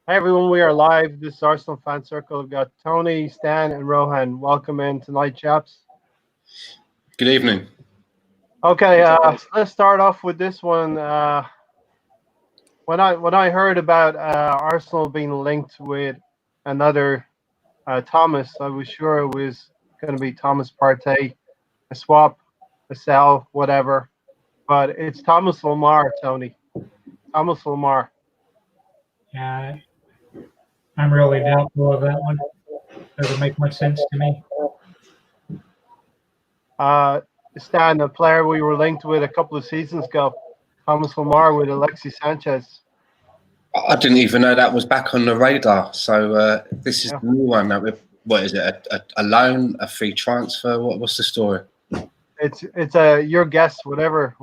Hey everyone, we are live. This is Arsenal Fan Circle. We've got Tony, Stan, and Rohan. Welcome in tonight, chaps. Good evening. Okay, let's start off with this one. When I heard about Arsenal being linked with another Thomas, I was sure it was going to be Thomas Partey, a swap, a sell, whatever. But it's Thomas Lamar, Tony. Thomas Lamar. Yeah, I'm really doubtful of that one. Doesn't make much sense to me. Uh, Stan, a player we were linked with a couple of seasons ago. Thomas Lamar with Alexis Sanchez. I didn't even know that was back on the radar. So this is Yeah. the new one. What is it? A loan, a free transfer? What's the story? It's a your guess, whatever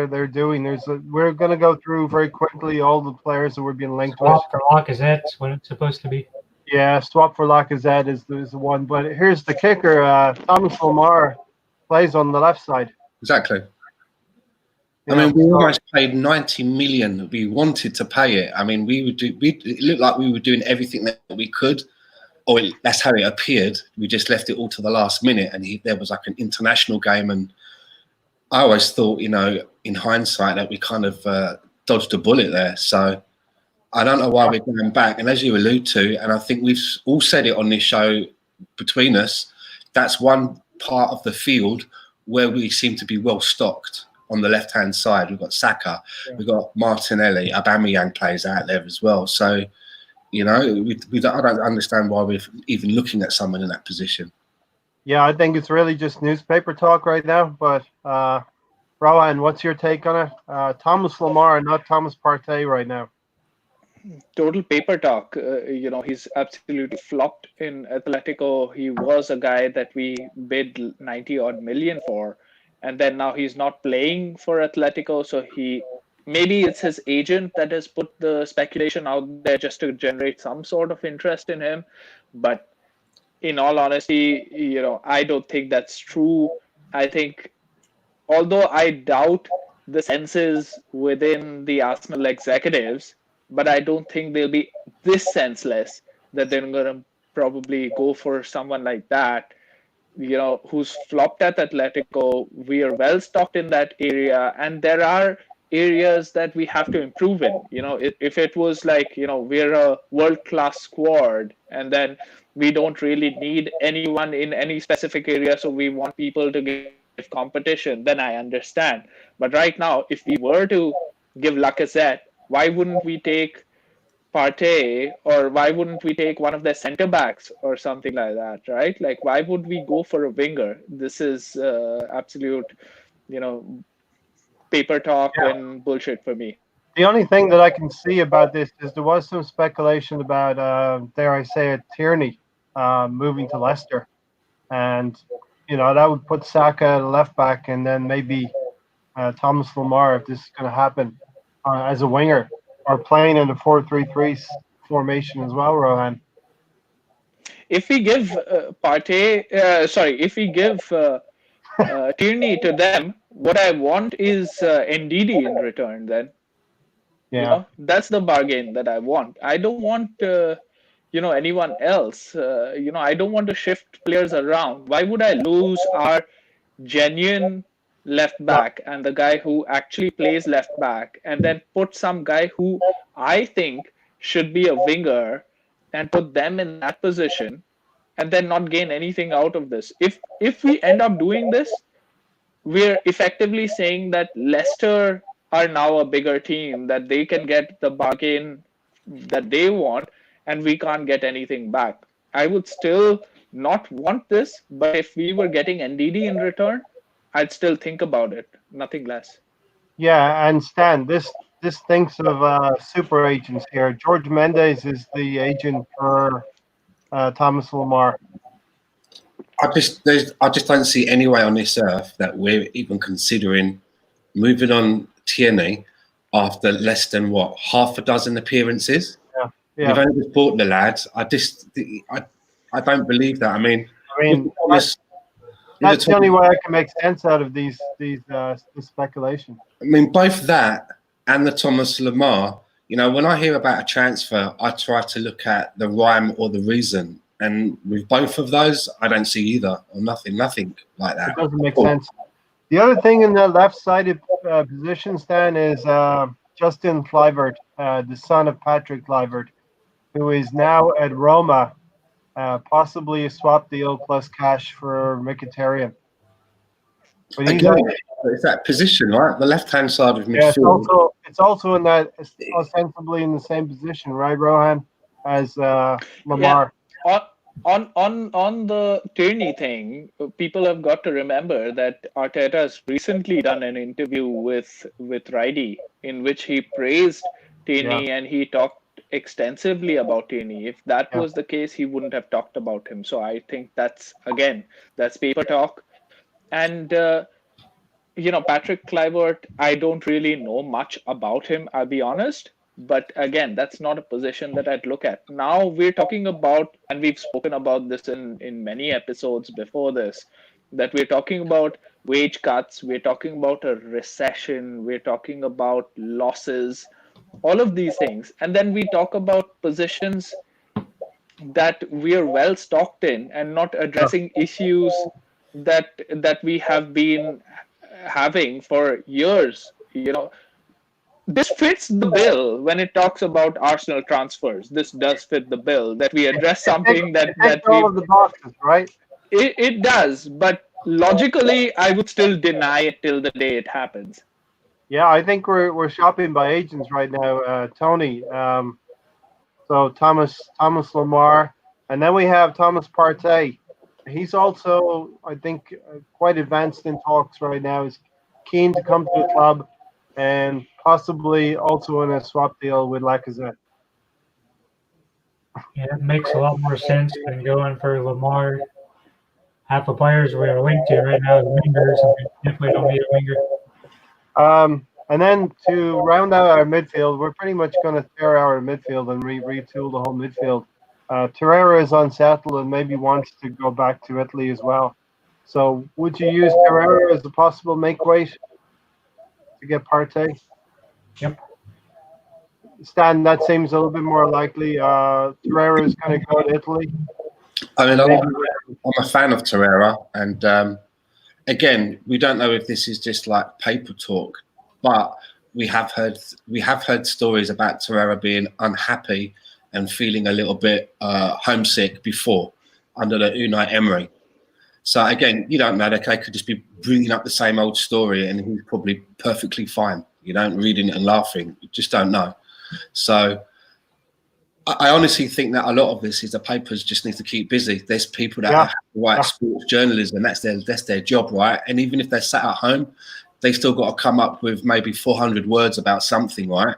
they're doing. We're gonna go through very quickly all the players that we're being linked with. Swap for Lacazette's what it's supposed to be. Yeah, swap for Lacazette is the one. But here's the kicker: Thomas Lamar plays on the left side. Exactly. You I mean, know, we so- almost paid 90 million. We wanted to pay it. I mean, it looked like we were doing everything that we could, or that's how it appeared. We just left it all to the last minute, and there was like an international game, and I always thought, in hindsight, that we kind of dodged a bullet there. So I don't know why we're going back. And as you allude to, and I think we've all said it on this show between us, that's one part of the field where we seem to be well stocked. On the left-hand side, we've got Saka, we've got Martinelli, Aubameyang plays out there as well. So, I don't understand why we're even looking at someone in that position. yeah, I think it's really just newspaper talk right now. But Rowan, what's your take on it? Thomas Lamar, not Thomas Partey, right now. Total paper talk. He's absolutely flopped in Atletico. He was a guy that we bid 90 odd million for, and then now he's not playing for Atletico. So maybe it's his agent that has put the speculation out there just to generate some sort of interest in him. But in all honesty, I don't think that's true. I think, although I doubt the senses within the Arsenal executives, but I don't think they'll be this senseless that they're going to probably go for someone like that, who's flopped at Atletico. We are well stocked in that area, and there are areas that we have to improve in. If it was like, we're a world-class squad, and then we don't really need anyone in any specific area, so we want people to give competition, then I understand. But right now, if we were to give Lacazette, why wouldn't we take Partey, or why wouldn't we take one of their center backs or something like that, right? Like, why would we go for a winger? This is absolute, paper talk and bullshit for me. The only thing that I can see about this is there was some speculation about, dare I say it, Tierney moving to Leicester. And, that would put Saka at left back and then maybe Thomas Lamar, if this is going to happen, as a winger, or playing in the 4-3-3 formation as well, Rohan. If we give if we give Tierney to them, what I want is NDD in return then. Yeah. That's the bargain that I want. I don't want anyone else. I don't want to shift players around. Why would I lose our genuine left back and the guy who actually plays left back, and then put some guy who I think should be a winger and put them in that position, and then not gain anything out of this? If we end up doing this, we're effectively saying that Leicester are now a bigger team, that they can get the bargain that they want, and we can't get anything back. I would still not want this, but if we were getting NDD in return, I'd still think about it. Nothing less. Yeah, and Stan, this thinks of super agents here. George Mendes is the agent for Thomas Lamar. I just don't see any way on this earth that we're even considering moving on Tierney after less than half a dozen appearances. Yeah. We've only just bought the lads. I don't believe that. I mean, that's the only way I can make sense out of this speculation. I mean, both that and the Thomas Lamar, You know, when I hear about a transfer, I try to look at the rhyme or the reason. And with both of those, I don't see either or nothing like that. It doesn't make sense. The other thing in the left-sided position, Stan, is Justin Kluivert, the son of Patrick Kluivert, who is now at Roma, possibly a swap deal plus cash for Mkhitaryan. But he's Again, it's that position, right? The left-hand side of yeah, midfield. it's also in that ostensibly in the same position, right, Rohan, as Lamar. On the Tierney thing, people have got to remember that Arteta has recently done an interview with Ridey in which he praised Tierney and he talked extensively about Tierney. If that was the case, he wouldn't have talked about him. So I think that's paper talk. And Patrick Kluivert, I don't really know much about him, I'll be honest. But again, that's not a position that I'd look at. Now we're talking about, and we've spoken about this in many episodes before this, that we're talking about wage cuts, we're talking about a recession, we're talking about losses, all of these things. And then we talk about positions that we're well stocked in and not addressing issues that we have been having for years. This fits the bill when it talks about Arsenal transfers. This does fit the bill that we address something that all of the boxes, right? It does, but logically, I would still deny it till the day it happens. Yeah, I think we're shopping by agents right now, Tony. So Thomas Lamar, and then we have Thomas Partey. He's also, I think, quite advanced in talks right now. He's keen to come to the club, and possibly also in a swap deal with Lacazette. Yeah, it makes a lot more sense than going for Lamar. Half the players we are linked to right now is wingers, and we definitely don't need a winger. And then to round out our midfield, we're pretty much going to tear our midfield and retool the whole midfield. Torreira is unsettled and maybe wants to go back to Italy as well. So would you use Torreira as a possible make weight to get Partey? Yep. Stan, that seems a little bit more likely. Torreira is going to go to Italy. I mean, I'm a fan of Torreira, and again, we don't know if this is just like paper talk, but we have heard stories about Torreira being unhappy and feeling a little bit homesick before under the Unai Emery. So again, you don't know. They could just be bringing up the same old story, and he's probably perfectly fine. You don't reading it and laughing. You just don't know. So I honestly think that a lot of this is the papers just need to keep busy. There's people that have to write sports journalism. That's their job, right? And even if they're sat at home, they still got to come up with maybe 400 words about something, right?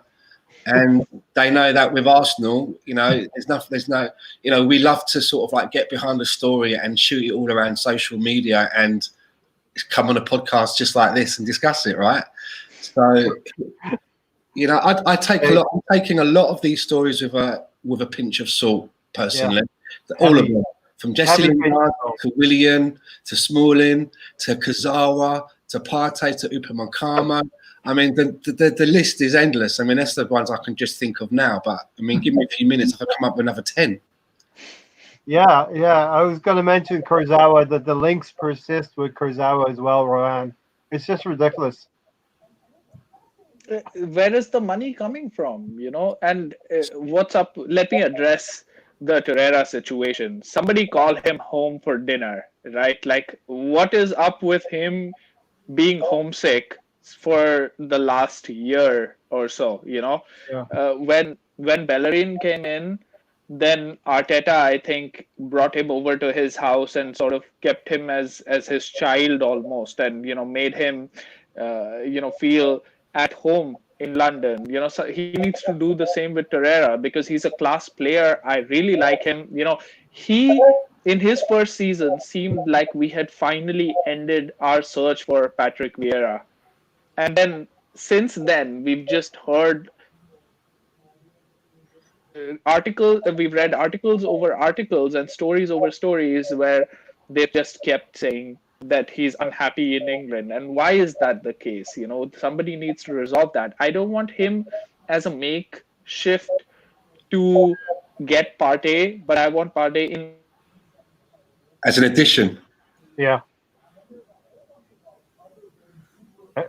And they know that with Arsenal, there's no, we love to sort of like get behind the story and shoot it all around social media and come on a podcast just like this and discuss it, right? So, I take a lot. I'm taking a lot of these stories with a pinch of salt, personally. Yeah. All of them, from Jesse Lingard to Willian to Smalling to Kazawa to Partey to Upamecano. I mean, the list is endless. I mean, that's the ones I can just think of now. But I mean, give me a few minutes, I could come up with another 10. Yeah. I was going to mention Kurzawa, that the links persist with Kurzawa as well, Rohan. It's just ridiculous. Where is the money coming from? And what's up? Let me address the Torreira situation. Somebody call him home for dinner, right? Like, what is up with him being homesick for the last year or so? When Bellerin came in, then Arteta, I think, brought him over to his house and sort of kept him as his child almost, and made him feel at home in London. So he needs to do the same with Torreira because he's a class player. I really like him. He in his first season seemed like we had finally ended our search for Patrick Vieira, and then since then we've just heard we've read articles over articles and stories over stories where they've just kept saying that he's unhappy in England. And why is that the case? Somebody needs to resolve that. I don't want him as a make shift to get Partey, but I want Partey in as an addition. Yeah.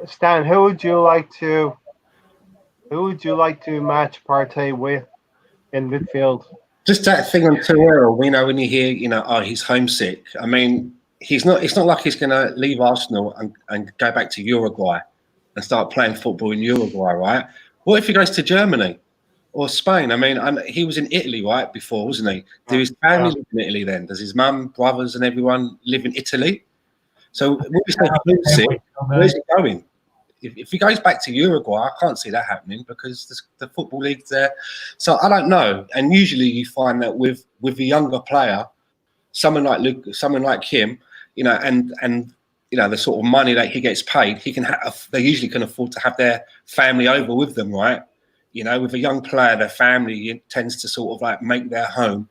Stan, who would you like to match Partey with in midfield? Just that thing on Torreira, when you hear, oh, he's homesick. I mean, he's not. It's not like he's going to leave Arsenal and go back to Uruguay and start playing football in Uruguay, right? What if he goes to Germany or Spain? I mean, he was in Italy, right, before, wasn't he? Do his family live in Italy then? Does his mum, brothers, and everyone live in Italy? So when you say homesick, where's he going? If he goes back to Uruguay, I can't see that happening because the football league's there. So I don't know. And usually you find that with a younger player, someone like Luke, someone like him, and the sort of money that he gets paid, they usually can afford to have their family over with them, right? With a young player, their family tends to sort of like make their home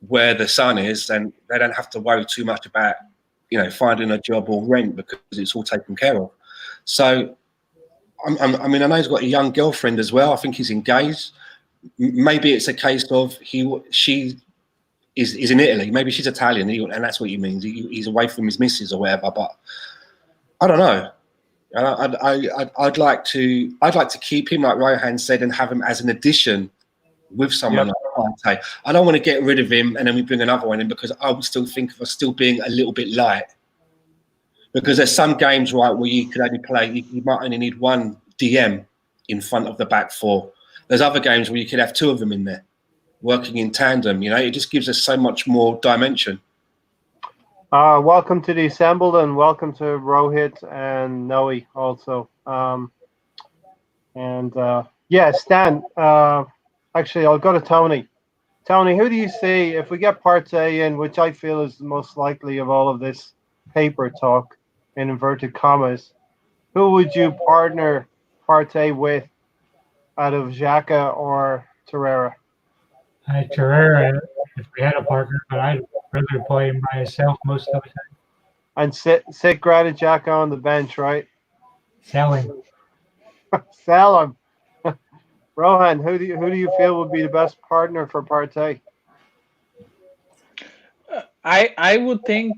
where the son is, and they don't have to worry too much about, finding a job or rent because it's all taken care of. So, I mean, I know he's got a young girlfriend as well. I think he's engaged. Maybe it's a case of she is in Italy. Maybe she's Italian, and that's what he means. He's away from his missus or whatever. But I don't know. I'd like to keep him, like Rohan said, and have him as an addition with someone like Partey. I don't want to get rid of him and then we bring another one in, because I would still think of us still being a little bit light. Because there's some games, right, where you could only play, you might only need one DM in front of the back four. There's other games where you could have two of them in there, working in tandem. It just gives us so much more dimension. Welcome to the assembled, and welcome to Rohit and Noe also. Stan. Actually, I'll go to Tony. Tony, who do you see if we get Partey in, which I feel is the most likely of all of this paper talk, in inverted commas? Who would you partner Partey with out of Xhaka or Torreira? Torreira, if we had a partner, but I'd rather play him by myself most of the time. And sit Granit Xhaka on the bench, right? Sell him. Sell him. Rohan, who do you feel would be the best partner for Partey? I would think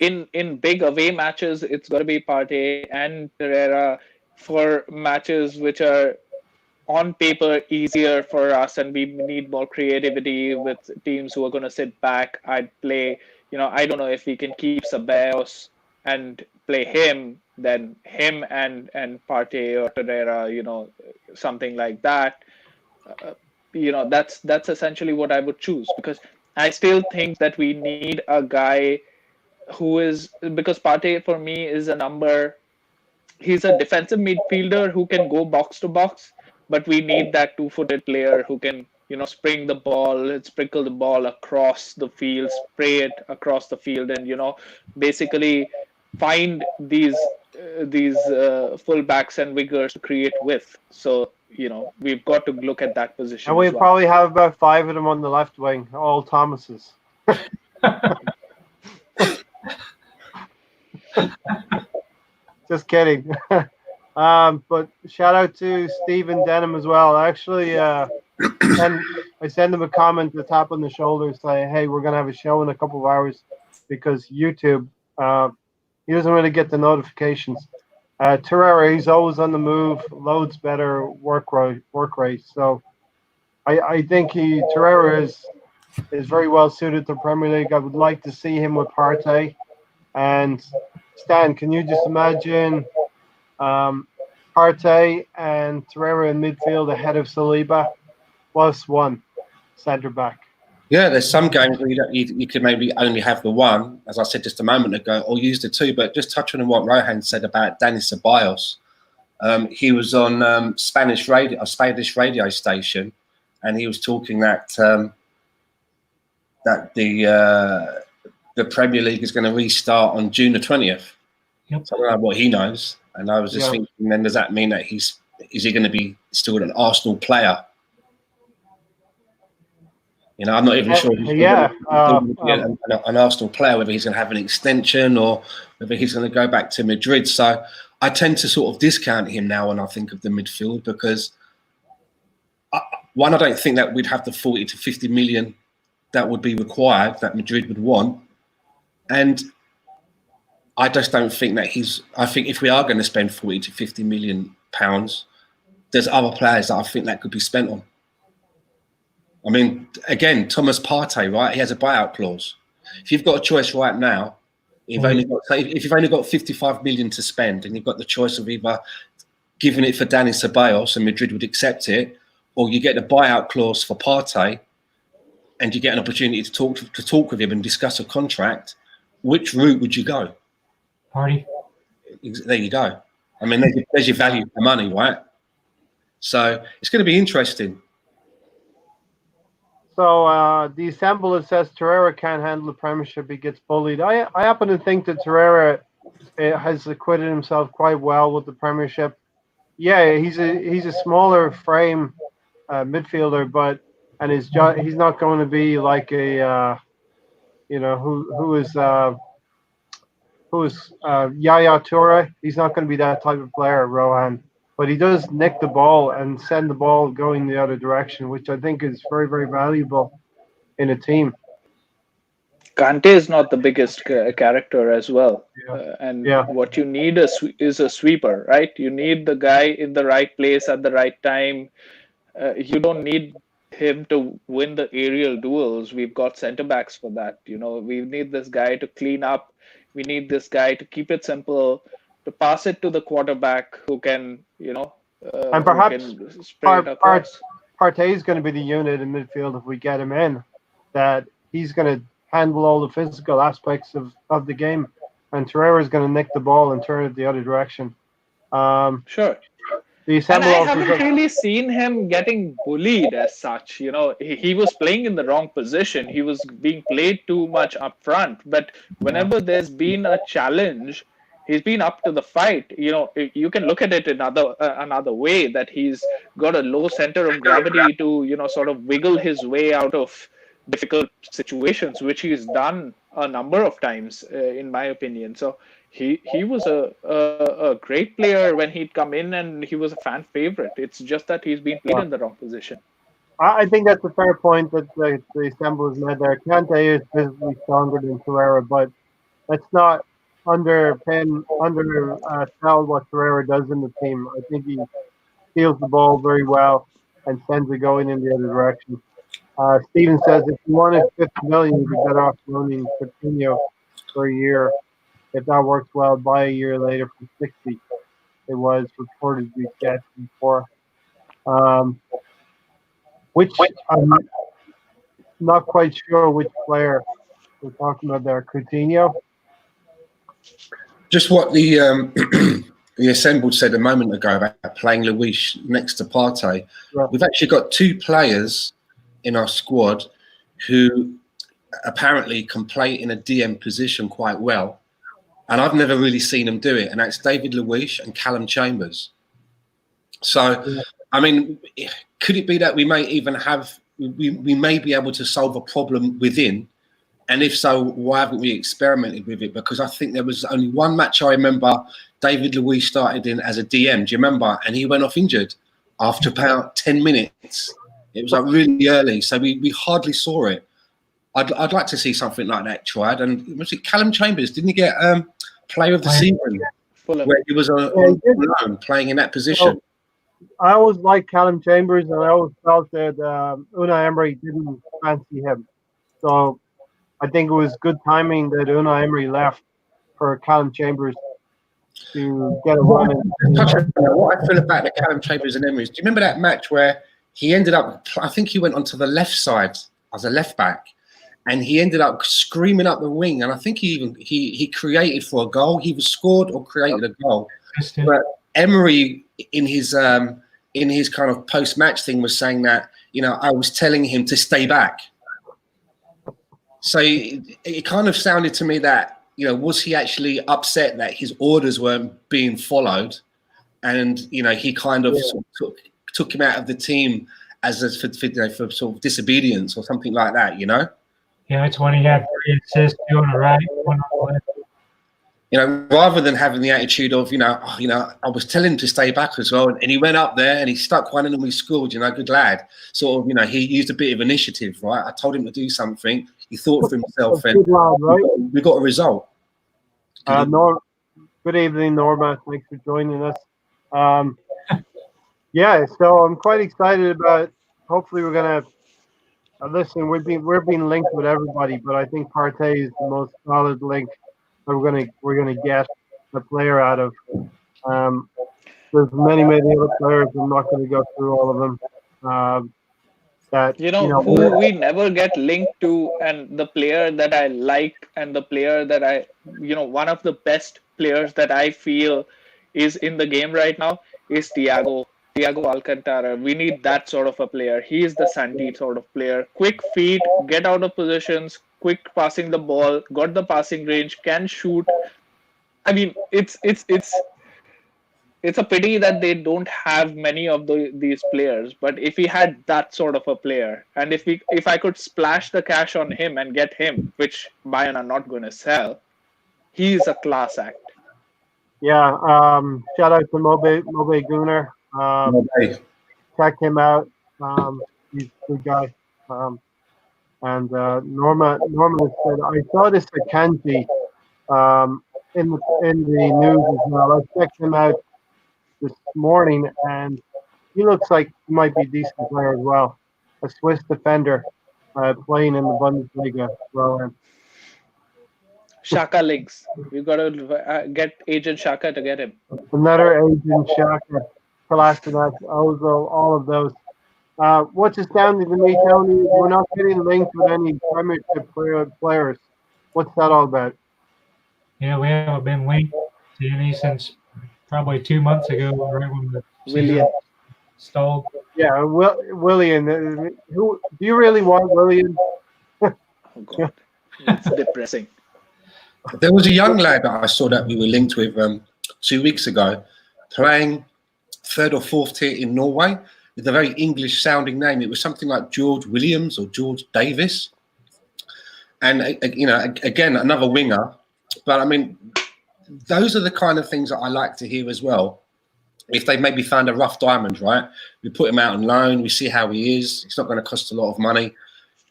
in big away matches it's got to be Partey and Torreira. For matches which are on paper easier for us and we need more creativity with teams who are going to sit back, I'd play, I don't know if we can keep Ceballos and play him, then him and Partey or Torreira, something like that. That's essentially what I would choose, because I still think that we need a guy because Partey for me is a number. He's a defensive midfielder who can go box to box, but we need that two-footed player who can, sprinkle the ball across the field, spray it across the field, and basically find these fullbacks and wingers to create with. So we've got to look at that position. And we probably have about 5 of them on the left wing, all Thomases. Just kidding. But shout out to Stephen Denham as well. Actually, I send him a comment, a tap on the shoulder, say, hey, we're going to have a show in a couple of hours, because YouTube, he doesn't really get the notifications. Torreira, he's always on the move, loads better work rate. So I think Torreira is very well suited to Premier League. I would like to see him with Partey. And Stan, can you just imagine Partey and Torreira in midfield ahead of Saliba, plus one centre back? Yeah, there's some games where you could maybe only have the one, as I said just a moment ago, or use the two. But just touching on what Rohan said about Dani Ceballos, he was on Spanish radio station, and he was talking that the Premier League is going to restart on June the 20th. Yep. So I don't know what he knows, and I was just thinking, then does that mean that is he going to be still an Arsenal player? I'm not even sure. An Arsenal player, whether he's going to have an extension or whether he's going to go back to Madrid. So I tend to sort of discount him now when I think of the midfield, because One, I don't think that we'd have the 40 to 50 million that would be required, that Madrid would want. And I just don't think that I think if we are going to spend 40 to 50 million pounds, there's other players that I think that could be spent on. I mean, again, Thomas Partey, right? He has a buyout clause. If you've got a choice right now, if you've only got 55 million to spend and you've got the choice of either giving it for Dani Ceballos and Madrid would accept it, or you get the buyout clause for Partey and you get an opportunity to talk with him and discuss a contract, which route would you go? Party. There you go. I mean, there's your value for money, right? So it's going to be interesting. So the assembler says Torreira can't handle the Premiership. He gets bullied. I happen to think that Torreira has acquitted himself quite well with the Premiership. Yeah, he's a smaller frame midfielder, but he's not going to be like a who is Yaya Toure. He's not going to be that type of player, Rohan. But he does nick the ball and send the ball going the other direction, which I think is very, very valuable in a team. Kante is not the biggest character as well. Yeah. What you need is a sweeper, right? You need the guy in the right place at the right time. You don't need him to win the aerial duels. We've got centre backs for that. We need this guy to clean up. We need this guy to keep it simple, to pass it to the quarterback who can, and perhaps Partey is going to be the unit in midfield if we get him in, that he's going to handle all the physical aspects of the game, and Torreira is going to nick the ball and turn it the other direction. Sure. And I haven't really seen him getting bullied as such. He was playing in the wrong position. He was being played too much up front. But whenever there's been a challenge, he's been up to the fight. You can look at it another way, that he's got a low center of gravity to, sort of wiggle his way out of difficult situations, which he's done a number of times, in my opinion. So he was a great player when he'd come in, and he was a fan favorite. It's just that he's been played in the wrong position. I think that's a fair point that the assemblers made there. Kante is physically stronger than Torreira, but let's not tell what Torreira does in the team. I think he steals the ball very well and sends it going in the other direction. Steven says if you wanted 50 million, you'd be better off loaning Coutinho for a year. If that works well, buy a year later for 60. It was reportedly said before. Which I'm not quite sure which player we're talking about there. Coutinho? Just what the assembled said a moment ago about playing Luis next to Partey. Yeah. We've actually got two players in our squad who apparently can play in a DM position quite well. And I've never really seen them do it. And that's David Luiz and Callum Chambers. So, yeah. I mean, could it be that we may even we may be able to solve a problem within? And if so, why haven't we experimented with it? Because I think there was only one match I remember David Luiz started in as a DM. Do you remember? And he went off injured after about 10 minutes. It was like really early. So we hardly saw it. I'd like to see something like that tried. And was it Callum Chambers? Didn't he get player of the season where he was on playing in that position? I always liked Callum Chambers, and I always felt that Unai Emery didn't fancy him. So I think it was good timing that Unai Emery left for Callum Chambers to get a run. What I feel about the Callum Chambers and Emery, do you remember that match where he ended up, I think he went onto the left side as a left back, and he ended up screaming up the wing, and I think he created for a goal. He was scored or created a goal. But Emery in his kind of post-match thing was saying that, I was telling him to stay back. So it kind of sounded to me that, was he actually upset that his orders weren't being followed? And, he kind of sort of took him out of the team as for sort of disobedience or something like that, Yeah, it's when he had 3 assists, 2 on the right, 1 on the left. You know, rather than having the attitude of, I was telling him to stay back as well, and he went up there and he stuck one in and we scored. Good lad. Sort of, he used a bit of initiative, right? I told him to do something. He thought for himself, and good lad, right? we got a result. Good evening, Norma. Thanks for joining us. Yeah, so I'm quite excited about. Hopefully, we're gonna listen. We're being linked with everybody, but I think Partey is the most solid link that we're gonna get the player out of. There's many other players. I'm not going to go through all of them. Who we never get linked to, and the player that I like, and the player that one of the best players that I feel is in the game right now is Thiago Alcantara. We need that sort of a player. He is the Santi sort of player. Quick feet, get out of positions, quick passing the ball, got the passing range, can shoot. I mean, it's a pity that they don't have many of these players. But if we had that sort of a player, and if I could splash the cash on him and get him, which Bayern are not going to sell, he's a class act. Yeah. Shout out to Mobe Gunnar. Check him out. He's a good guy. And Norma said, I saw this Akanji in the news as well. I checked him out this morning, and he looks like he might be a decent player as well. A Swiss defender playing in the Bundesliga. Well, Xhaka links. We've got to get Agent Xhaka to get him. Another Agent Xhaka, Kolasinac, Ozil, all of those. What's astounding to me, Tony, is we're not getting linked with any Premiership players. What's that all about? Yeah, we haven't been linked to any since probably 2 months ago, right when the Willian stalled. Yeah, Willian. Who do you really want, Willian? Oh God, it's depressing. There was a young lad that I saw that we were linked with 2 weeks ago, playing third or fourth tier in Norway with a very English-sounding name. It was something like George Williams or George Davis, and again another winger. But I mean, those are the kind of things that I like to hear as well. If they maybe found a rough diamond, right? We put him out on loan. We see how he is. It's not going to cost a lot of money,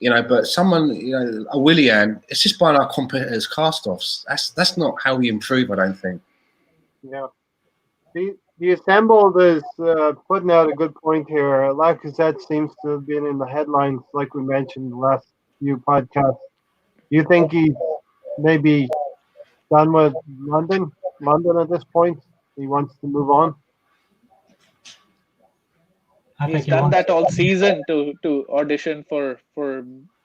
But someone, a Willian, it's just buying our competitors' cast-offs. That's not how we improve, I don't think. Yeah. The Assembled is putting out a good point here. Lacazette seems to have been in the headlines, like we mentioned the last few podcasts. Do you think he's maybe done with London at this point? He wants to move on? He's done that all season to audition for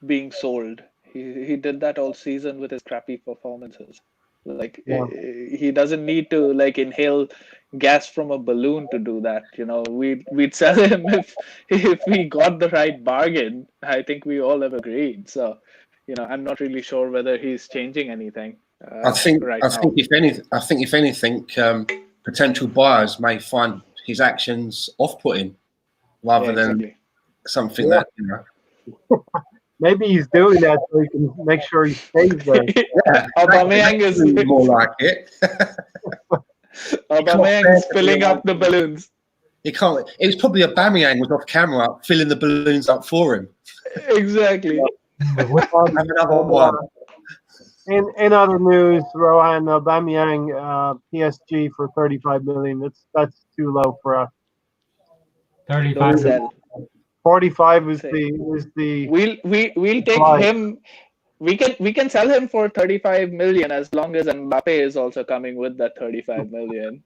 being sold. He did that all season with his crappy performances. He doesn't need to inhale gas from a balloon to do that. We'd sell him if we got the right bargain. I think we all have agreed. So, I'm not really sure whether he's changing anything. I think if anything, potential buyers may find his actions off-putting rather than something that Maybe he's doing that so he can make sure he stays there. Yeah, Aubameyang is more like it. Aubameyang is filling up the balloons. He can't. It was probably Aubameyang was off camera filling the balloons up for him. Exactly. Have another one. In other news, Rohan, Aubameyang, PSG for 35 million. That's too low for us. 35. 45 is the. We'll take him. We can sell him for 35 million as long as Mbappe is also coming with that 35 million.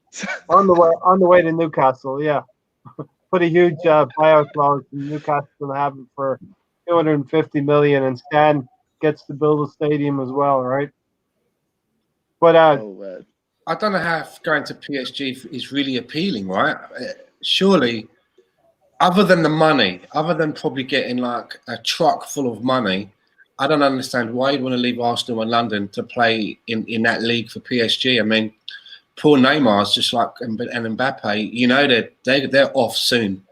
on the way to Newcastle, yeah. Put a huge buyout clause in Newcastle and have it for 250 million, and Stan gets to build a stadium as well, right? But I don't know how going to PSG is really appealing, right? Surely, other than the money, other than probably getting like a truck full of money, I don't understand why you'd want to leave Arsenal and London to play in that league for PSG. I mean, poor Neymar's just like and Mbappe, they're off soon.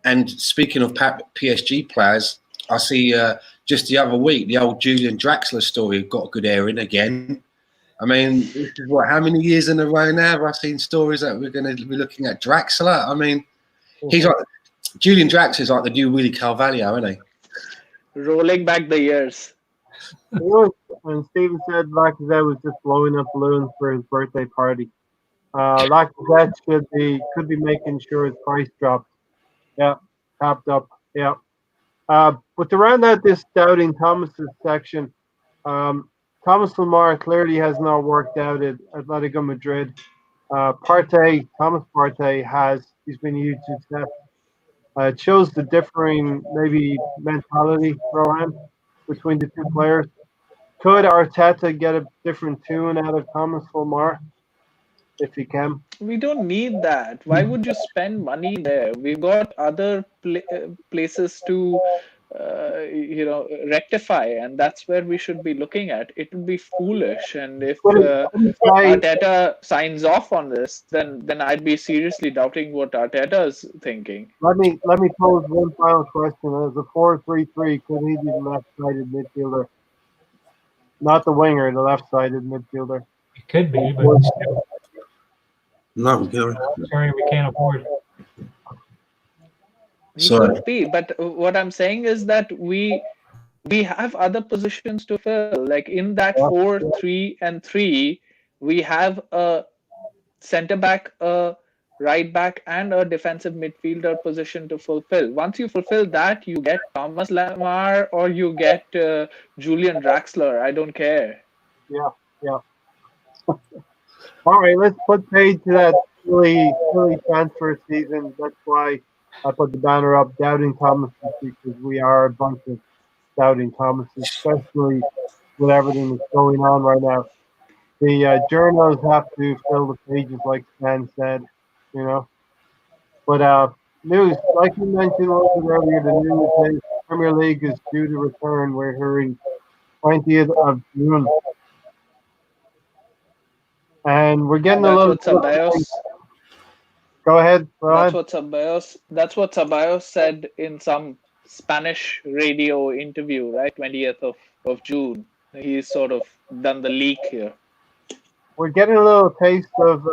And speaking of PSG players, I see just the other week the old Julian Draxler story got a good airing again. I mean, this is what, how many years in a row now have I seen stories that we're going to be looking at Draxler? I mean, he's like, Julian Draxler's like the new Willie Carvalho, isn't he? Rolling back the years. And Steven said Lacazette was just blowing up balloons for his birthday party. Lacazette could be making sure his price drops. Yeah, topped up. Yeah. But to round out this doubting Thomas's section, Thomas Lemar clearly has not worked out at Atletico Madrid. Thomas Partey he's been a huge success. It shows the differing maybe mentality, Rohan, between the two players. Could Arteta get a different tune out of Thomas Lemar if he can? We don't need that. Why would you spend money there? We've got other places to, rectify, and that's where we should be looking at. It would be foolish, and if Arteta signs off on this, then I'd be seriously doubting what Arteta is thinking. Let me pose one final question. As a 4-3-3, could he be the left-sided midfielder? Not the winger, the left-sided midfielder. It could be, but still. No, Sorry, we can't afford it. He could be, but what I'm saying is that we have other positions to fill. Like in that 4-3-3, we have a centre back, a right back, and a defensive midfielder position to fulfill. Once you fulfill that, you get Thomas Lemar or you get Julian Draxler. I don't care. Yeah. All right, let's put paid to that silly transfer season. That's why I put the banner up, doubting Thomas, because we are a bunch of doubting Thomas, especially with everything that's going on right now. The journals have to fill the pages, like Stan said, you know. But news, like you mentioned a little bit earlier, the news is Premier League is due to return. We're hearing 20th of June. And we're getting a little. Go ahead. That's what Ceballos said in some Spanish radio interview, right? 20th of June. He's sort of done the leak here. We're getting a little taste of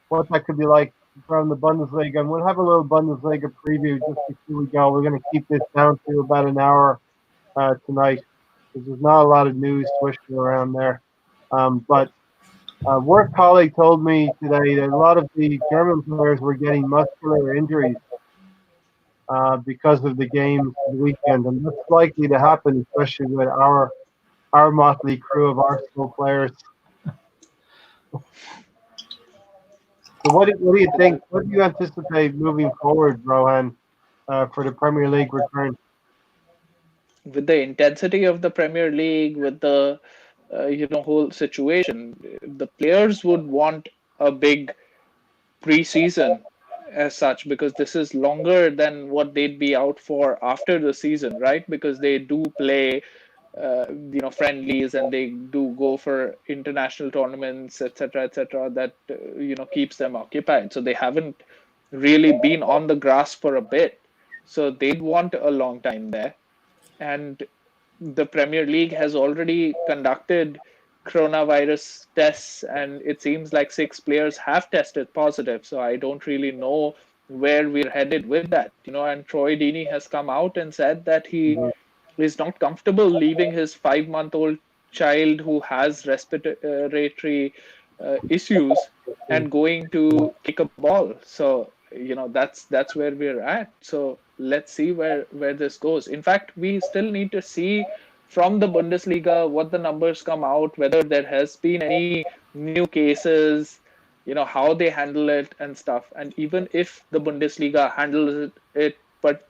what that could be like from the Bundesliga, and we'll have a little Bundesliga preview just before we go. We're going to keep this down to about an hour tonight, because there's not a lot of news swishing around there. But work colleague told me today that a lot of the German players were getting muscular injuries because of the games the weekend, and that's likely to happen, especially with our motley crew of Arsenal players. So what do you think? What do you anticipate moving forward, Rohan, for the Premier League return? With the intensity of the Premier League, with the whole situation, the players would want a big pre-season as such, because this is longer than what they'd be out for after the season, right? Because they do play friendlies, and they do go for international tournaments, etc., that keeps them occupied. So they haven't really been on the grass for a bit, so they'd want a long time there. And the Premier League has already conducted coronavirus tests, and it seems like 6 players have tested positive. So I don't really know where we're headed with that, and Troy Deeney has come out and said that he is not comfortable leaving his 5-month-old child who has respiratory issues and going to kick a ball. So that's where we're at. So let's see where this goes. In fact, we still need to see from the Bundesliga what the numbers come out, whether there has been any new cases, how they handle it and stuff. And even if the Bundesliga handles it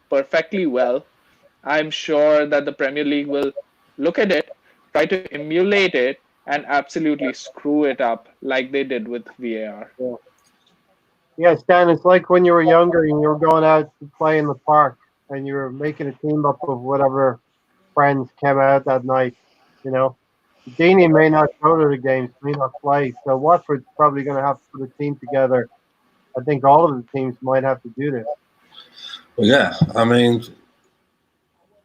perfectly well, I'm sure that the Premier League will look at it, try to emulate it, and absolutely screw it up like they did with VAR. Yeah, Stan, it's like when you were younger and you were going out to play in the park and you were making a team up of whatever friends came out that night, Deeney may not go to the games, may not play, so Watford's probably going to have to put a team together. I think all of the teams might have to do this. Well, yeah, I mean,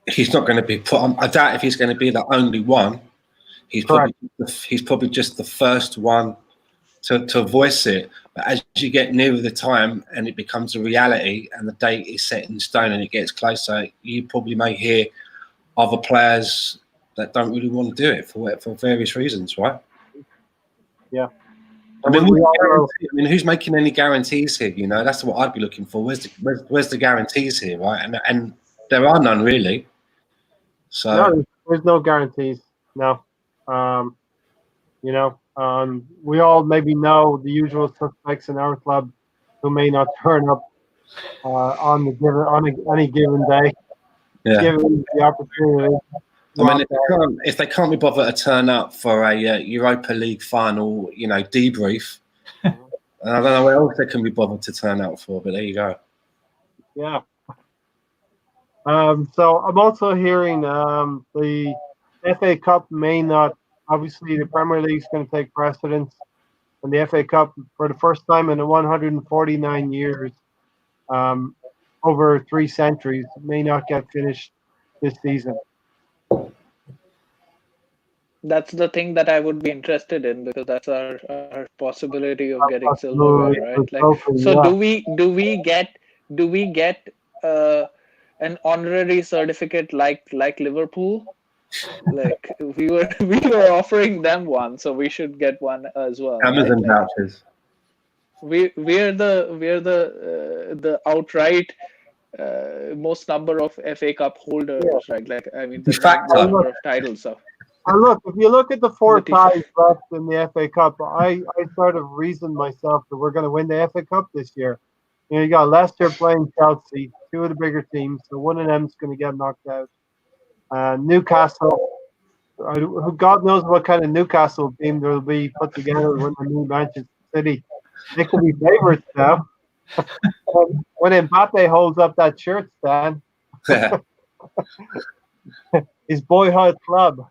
he's not going to be put on. I doubt if he's going to be the only one. he's probably just the first one to voice it. But as you get nearer the time and it becomes a reality and the date is set in stone and it gets closer, you probably may hear other players that don't really want to do it for various reasons, right? Yeah. I mean, who's making any guarantees here? You know, that's what I'd be looking for. Where's the guarantees here, right? And there are none really. So no, there's no guarantees. No. We all maybe know the usual suspects in our club who may not turn up on any given day, given the opportunity. I mean, if they can't be bothered to turn up for a Europa League final, debrief, I don't know what else they can be bothered to turn up for. But there you go. Yeah. So I'm also hearing the FA Cup may not. Obviously, the Premier League is going to take precedence, and the FA Cup for the first time in 149 years, over 3 centuries, may not get finished this season. That's the thing that I would be interested in, because that's our possibility of getting silverware, right? So do we get an honorary certificate like Liverpool? Like we were offering them one, so we should get one as well. Amazon vouchers. We're the outright most number of FA Cup holders, right? Like, I mean, the number of titles. So. Look, if you look at the 4 ties left in the FA Cup, I sort of reasoned myself that we're going to win the FA Cup this year. You got Leicester playing Chelsea, 2 of the bigger teams, so one of them's going to get knocked out. Newcastle, who God knows what kind of Newcastle team there will be put together when the new Manchester City. They could be favourites now. When Mbappe holds up that shirt, Stan, his boyhood club.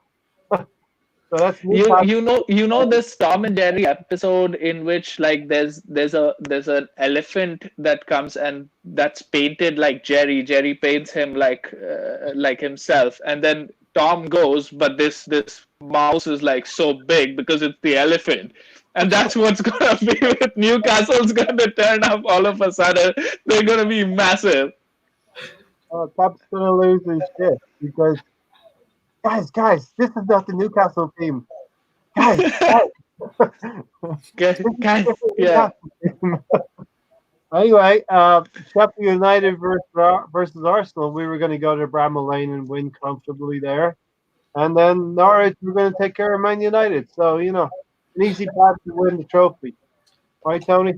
So that's you know this Tom and Jerry episode in which like there's an elephant that comes and that's painted like Jerry. Jerry paints him like himself, and then Tom goes, but this mouse is like so big because it's the elephant. And that's what's gonna be with Newcastle's gonna turn up all of a sudden. They're gonna be massive. Pep's gonna lose his shit because guys, this is not the Newcastle team. Guys, yeah. Anyway, Sheffield United versus Arsenal. We were going to go to Bramall Lane and win comfortably there, and then Norwich we're going to take care of Man United. So an easy path to win the trophy, right, Tony?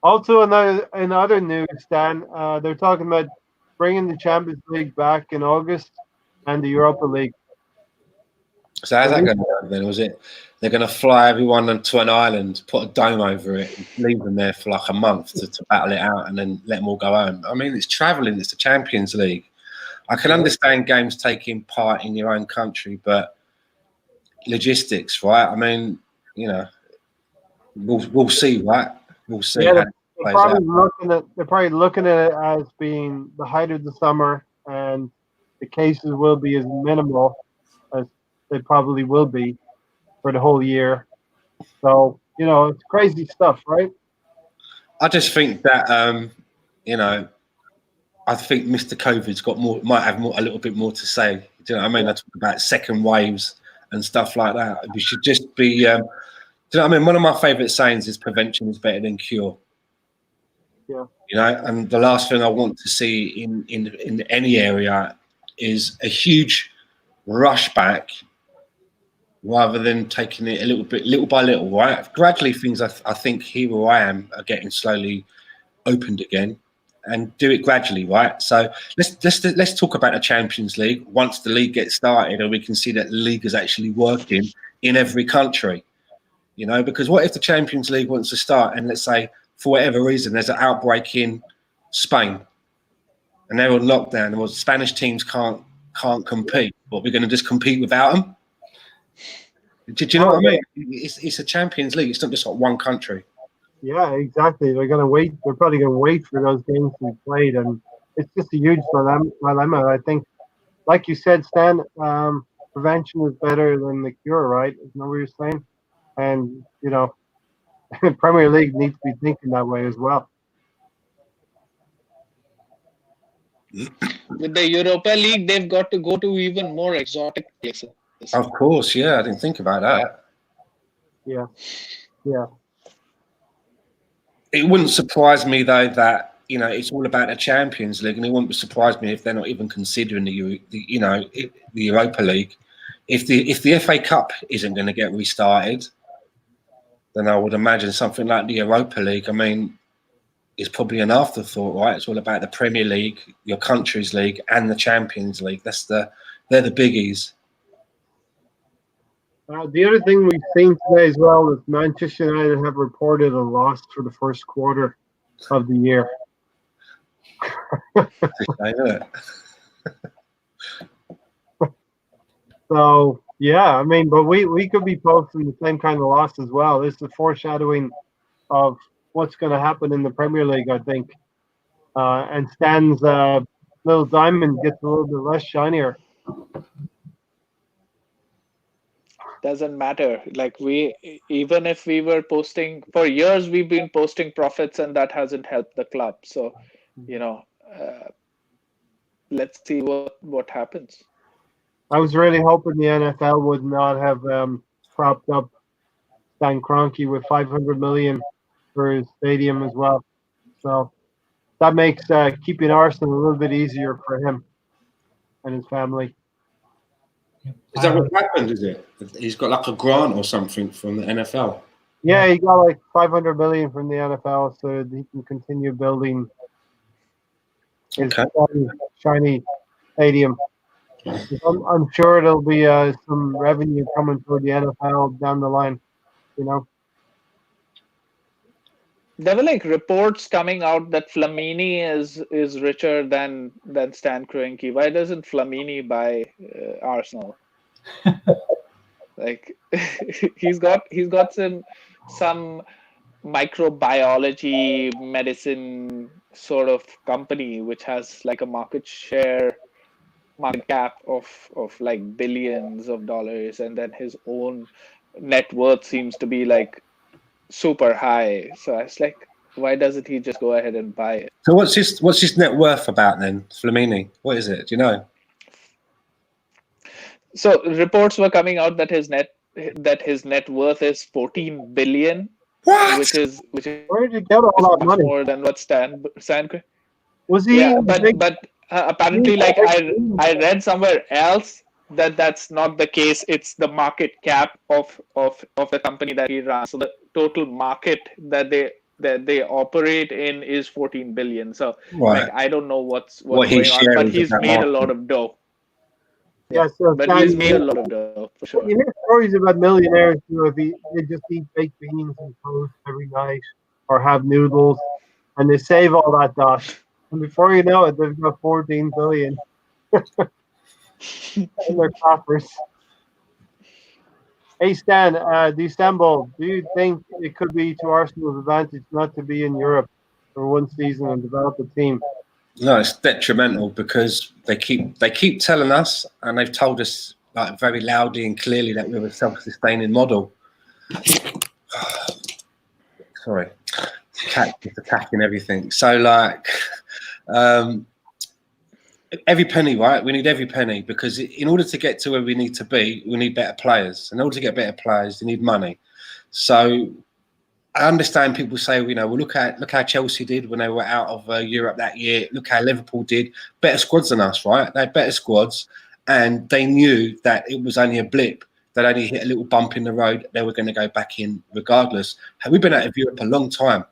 Also, in other news, Stan, they're talking about bringing the Champions League back in August and the Europa League. So how's that going to go then? Was it they're going to fly everyone to an island, put a dome over it, and leave them there for like a month to battle it out, and then let them all go home? I mean, it's travelling. It's the Champions League. I can understand games taking part in your own country, but logistics, right? I mean, we'll see, right? We'll see. Yeah, they're probably looking at it as being the height of the summer, and the cases will be as minimal as they probably will be for the whole year. So it's crazy stuff, right? I just think that I think Mr. COVID's might have a little bit more to say. Do you know what I mean? I talk about second waves and stuff like that. We should just be. Do you know what I mean? One of my favourite sayings is prevention is better than cure. Yeah. And the last thing I want to see in any area is a huge rush back, rather than taking it little by little, right? Gradually, things I think here where I am are getting slowly opened again, and do it gradually, right? So let's talk about the Champions League once the league gets started, and we can see that the league is actually working in every country. Because what if the Champions League wants to start, and let's say for whatever reason there's an outbreak in Spain, and they're on lockdown, and the Spanish teams can't compete, but we're going to just compete without them? Do you know what I mean? It's a Champions League. It's not just like one country. Yeah, exactly. They're going to wait. They're probably going to wait for those games to be played, and it's just a huge dilemma. I think, like you said, Stan, prevention is better than the cure, right? Isn't that what you're saying? And Premier League needs to be thinking that way as well. With the Europa League, they've got to go to even more exotic places. Of course, yeah, I didn't think about that. Yeah. It wouldn't surprise me though that it's all about the Champions League, and it wouldn't surprise me if they're not even considering the Europa League. If the FA Cup isn't going to get restarted, then I would imagine something like the Europa League. I mean, it's probably an afterthought, right? It's all about the Premier League, your country's league, and the Champions League. They're the biggies. The other thing we've seen today as well is Manchester United have reported a loss for the first quarter of the year. So yeah, I mean, but we could be posting the same kind of loss as well. This is a foreshadowing of what's going to happen in the Premier League, I think. And Stan's little diamond gets a little bit less shinier. Doesn't matter. Like even if we were posting for years, we've been posting profits, and that hasn't helped the club. So, let's see what happens. I was really hoping the NFL would not have propped up Stan Kroenke with 500 million for his stadium as well. So that makes keeping Arsenal a little bit easier for him and his family. Is that what happened, is it? He's got like a grant or something from the NFL? Yeah, he got like 500 million from the NFL so that he can continue building his shiny stadium. I'm sure there'll be some revenue coming for the NFL down the line, There were like reports coming out that Flamini is richer than Stan Kroenke. Why doesn't Flamini buy Arsenal? Like he's got some microbiology medicine sort of company which has like a market cap of like billions of dollars, and then his own net worth seems to be like super high. So I was like, why doesn't he just go ahead and buy it? So what's his net worth about then, Flamini? What is it? Do you know? So reports were coming out that his net worth is 14 billion. What? Which is where did you get all that money? More than what Stan was he? Yeah, but apparently, like I read somewhere else that that's not the case. It's the market cap of the company that he runs. So the total market that they operate in is 14 billion. So like I don't know what's going on, but he's made a lot of dough. Yeah, so but he's made a lot of dough for sure. You hear stories about millionaires who they just eat baked beans and toast every night, or have noodles, and they save all that dust, and before you know it, they've got 14 billion in their coffers. Hey Stan, do you think it could be to Arsenal's advantage not to be in Europe for one season and develop a team? No, it's detrimental because they keep telling us, and they've told us like very loudly and clearly that we're a self-sustaining model. Sorry, cat is attacking everything. So like, every penny, right? We need every penny because in order to get to where we need to be, we need better players. In order to get better players, you need money. So I understand people say, well, look how Chelsea did when they were out of Europe that year. Look how Liverpool did. Better squads than us, right? They had better squads, and they knew that it was only a blip. They'd only hit a little bump in the road. They were going to go back in regardless. We've been out of Europe a long time.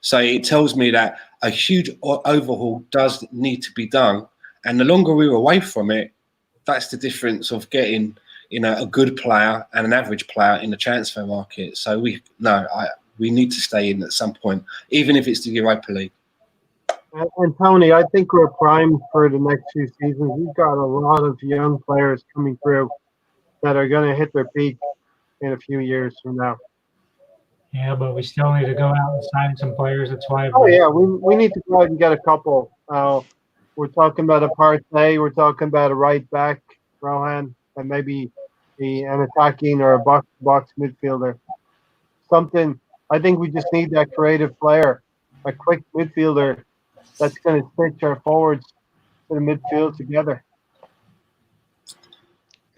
So it tells me that a huge overhaul does need to be done. And the longer we were away from it, that's the difference of getting a good player and an average player in the transfer market. So we need to stay in at some point, even if it's the Europa League. And Tony, I think we're primed for the next few seasons. We've got a lot of young players coming through that are going to hit their peak in a few years from now. Yeah, but we still need to go out and sign some players. That's why. Oh yeah, we need to go out and get a couple. We're talking about a Partey, we're talking about a right back, Rohan, and maybe an attacking or a box midfielder. Something. I think we just need that creative player, a quick midfielder that's going to stitch our forwards to the midfield together.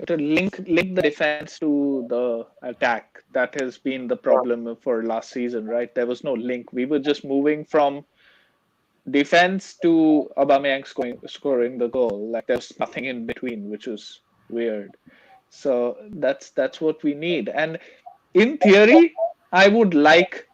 To link the defense to the attack. That has been the problem for last season, right? There was no link. We were just moving from defense to Aubameyang scoring the goal. Like there's nothing in between, which was weird. So that's what we need. And in theory, I would like.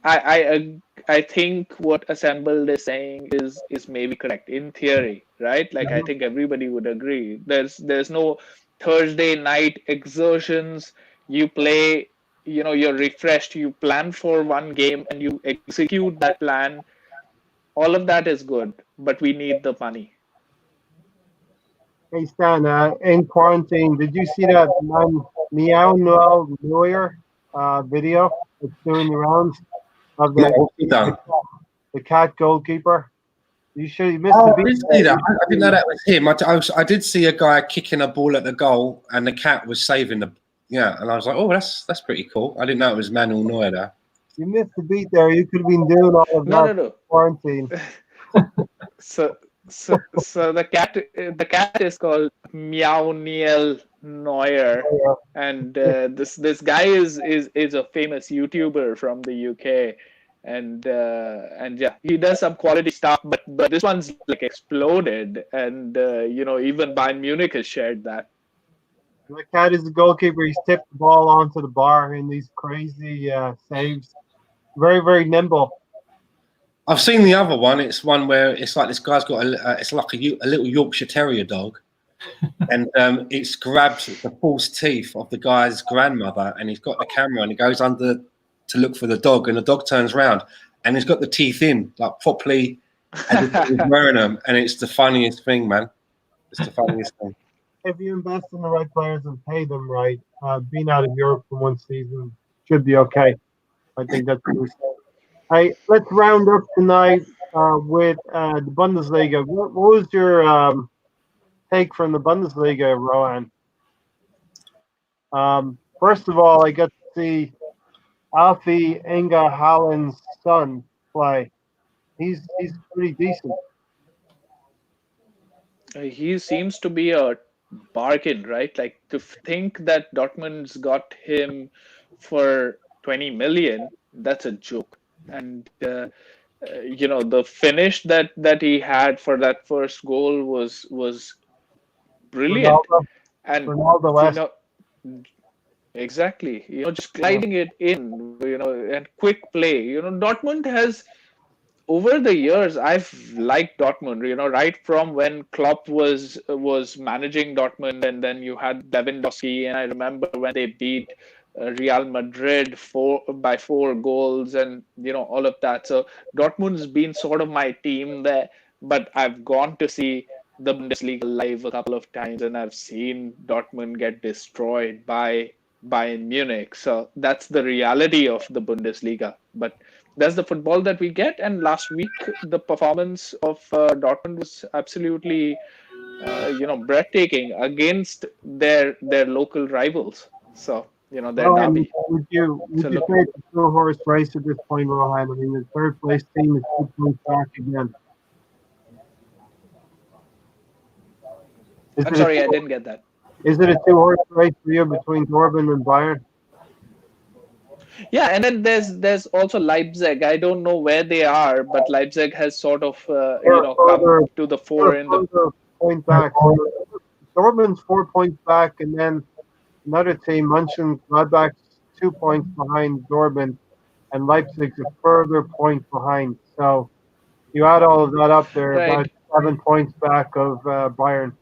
I think what Assembled is saying is maybe correct in theory, right? Like I think everybody would agree. There's no Thursday night exertions. You play, you're refreshed. You plan for one game and you execute that plan. All of that is good, but we need the money. Hey Stan, in quarantine, did you see that Meow Noel Neuer video that's doing the rounds of the cat goalkeeper? You missed the beat. I did see that. I didn't know that was him. I did see a guy kicking a ball at the goal, and the cat was saving the. Yeah, and I was like, oh, that's pretty cool. I didn't know it was Manuel Neuer there. You missed the beat there. You could have been doing all of that No. quarantine. So the cat is called Meow Neuer, and this guy is a famous YouTuber from the UK, and yeah, he does some quality stuff, but this one's like exploded, and even Bayern Munich has shared that. The cat is the goalkeeper. He's tipped the ball onto the bar in these crazy saves. Very, very nimble. I've seen the other one. It's one where it's like this guy's got it's like a little Yorkshire Terrier dog, and it's grabbed the false teeth of the guy's grandmother, and he's got the camera, and he goes under to look for the dog, and the dog turns around, and he's got the teeth in, like properly, and he's wearing them, and it's the funniest thing, man. It's the funniest thing. If you invest in the right players and pay them right, being out of Europe for one season should be okay. I think that's what we're saying. Hey, let's round up tonight with the Bundesliga. What was your take from the Bundesliga, Rohan? First of all, I got to see Alfie Inga Haaland's son play. He's pretty decent. He seems to be a bargain, right? Like to think that Dortmund's got him for 20 million, that's a joke. And the finish that he had for that first goal was brilliant. Ronaldo exactly. Just gliding it in, and quick play. Dortmund has over the years, I've liked Dortmund, right from when Klopp was managing Dortmund, and then you had Lewandowski, and I remember when they beat Real Madrid by 4 goals, and all of that. So Dortmund's been sort of my team there, but I've gone to see the Bundesliga live a couple of times, and I've seen Dortmund get destroyed by Bayern Munich. So that's the reality of the Bundesliga, but that's the football that we get. And last week, the performance of Dortmund was absolutely, breathtaking against their local rivals. So, their derby. Would you say it's a 2-horse race at this point, Rohan? I mean, the third place team is 2 points back again. I'm sorry, I didn't get that. Is it a 2-horse race for you between Dortmund and Bayern? Yeah, and then there's also Leipzig. I don't know where they are, but Leipzig has sort of come to the fore in the point back. Dortmund's 4 points back, and then another team, Mönchengladbach's 2 points behind Dortmund, and Leipzig's a further point behind. So you add all of that up there, right. About 7 points back of Bayern.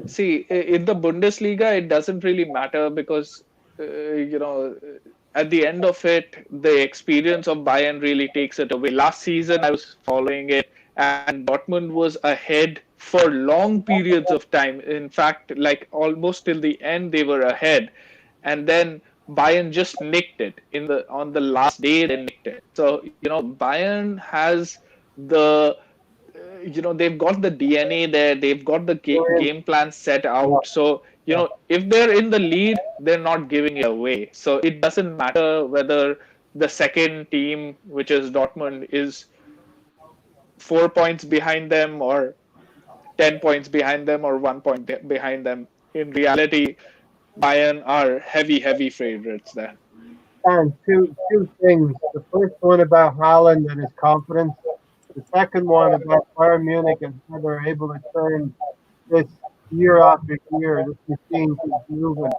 See, in the Bundesliga, it doesn't really matter because at the end of it, the experience of Bayern really takes it away. Last season, I was following it, and Dortmund was ahead for long periods of time. In fact, like almost till the end, they were ahead, and then Bayern just nicked it on the last day. They nicked it. So Bayern has the they've got the DNA there, they've got the game plan set out. So if they're in the lead, they're not giving it away. So it doesn't matter whether the second team, which is Dortmund, is 4 points behind them or 10 points behind them or 1 point behind them. In reality, Bayern are heavy favorites there. And two things. The first one about Haaland and his confidence. The second one about Bayern Munich and how they're able to turn this year after year, this machine keeps moving.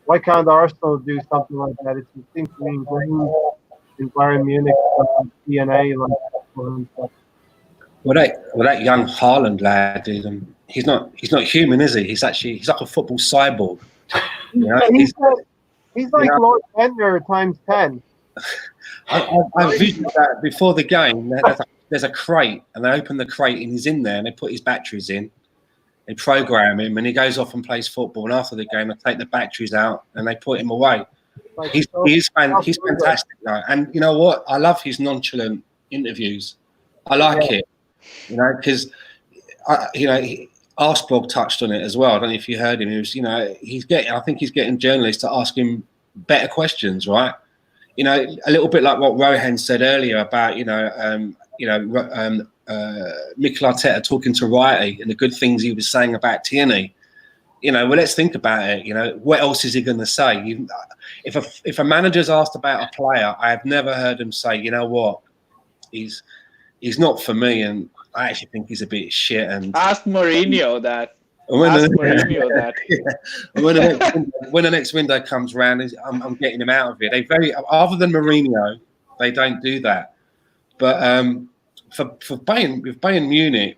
Why can't Arsenal do something like that? It seems to be ingrained in Bayern Munich DNA. Well, that young Haaland lad, he's not human, is he? He's like a football cyborg. He's like Lord Bender times 10. I visioned that before the game. There's a crate, and they open the crate, and he's in there, and they put his batteries in. They program him, and he goes off and plays football. And after the game, they take the batteries out, and they put him away. He's fantastic, though. And you know what? I love his nonchalant interviews. I like it, because Arsblog touched on it as well. I don't know if you heard him. He was, I think he's getting journalists to ask him better questions, right? A little bit like what Rohan said earlier about, Mikel Arteta talking to Wrighty and the good things he was saying about Tierney. Well, let's think about it. What else is he going to say? If a manager's asked about a player, I have never heard him say, you know what, he's not for me, and I actually think he's a bit shit. And ask Mourinho that. When the next window comes around, I'm getting him out of it. Other than Mourinho, they don't do that. But for Bayern Munich,